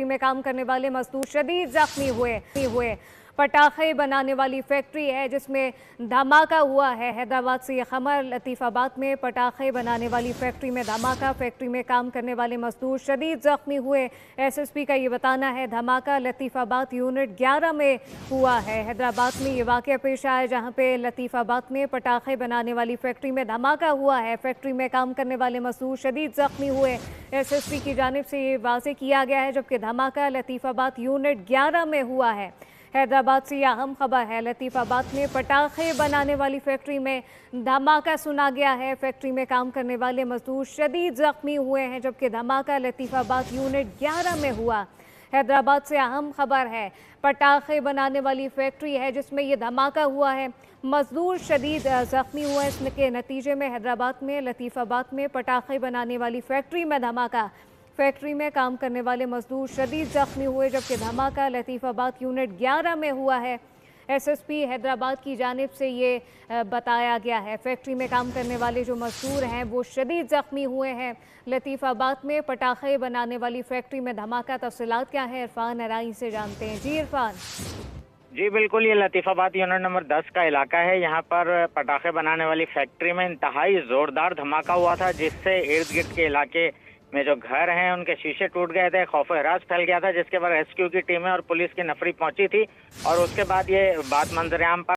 में काम करने वाले मजदूर शदीद जख्मी हुए। पटाखे बनाने वाली फैक्ट्री है जिसमें धमाका हुआ है। हैदराबाद से ये खबर, लतीफ़ाबाद में पटाखे बनाने वाली फैक्ट्री में धमाका, फैक्ट्री में काम करने वाले मजदूर शदीद जख्मी हुए। एसएसपी का ये बताना है धमाका लतीफ़ाबाद यूनिट 11 में हुआ है। हैदराबाद में ये वाक़या पेश आया जहां पे लतीफ़ाबाद में पटाखे बनाने वाली फैक्ट्री में धमाका हुआ है। फैक्ट्री में काम करने वाले मजदूर शदीद जख्मी हुए। एसएसपी की जानिब से ये वाज़ेह किया गया है, जबकि धमाका लतीफ़ाबाद यूनिट 11 में हुआ है। हैदराबाद से यह अहम खबर है, लतीफ़ाबाद में पटाखे बनाने वाली फैक्ट्री में धमाका सुना गया है। फैक्ट्री में काम करने वाले मजदूर शदीद जख्मी हुए हैं, जबकि धमाका लतीफ़ाबाद यूनिट 11 में हुआ। हैदराबाद से अहम खबर है, पटाखे बनाने वाली फैक्ट्री है जिसमें ये धमाका हुआ है। मजदूर शदीद जख्मी हुए। इसके नतीजे में हैदराबाद में लतीफ़ाबाद में पटाखे बनाने वाली फैक्ट्री में धमाका, फैक्ट्री में काम करने वाले मजदूर शदीद जख्मी हुए, जबकि धमाका लतीफ़ाबाद यूनिट 11 में हुआ है। एसएसपी हैदराबाद की जानिब से ये बताया गया है। फैक्ट्री में काम करने वाले जो मजदूर हैं वो शदीद जख्मी हुए हैं। लतीफ़ाबाद में पटाखे बनाने वाली फैक्ट्री में धमाका, तफसीलात क्या है इरफान अराई से जानते हैं। जी इरफान। जी बिल्कुल, ये लतीफ़ाबाद यूनिट नंबर 10 का इलाका है। यहाँ पर पटाखे बनाने वाली फैक्ट्री में इंतहाई जोरदार धमाका हुआ था, जिससे इर्द गिर्द के इलाके में जो घर हैं उनके शीशे टूट गए थे, खौफ हरास फैल गया था, जिसके बाद रेस्क्यू की टीमें और पुलिस की नफरी पहुंची थी और उसके बाद ये बात मंजर आम पर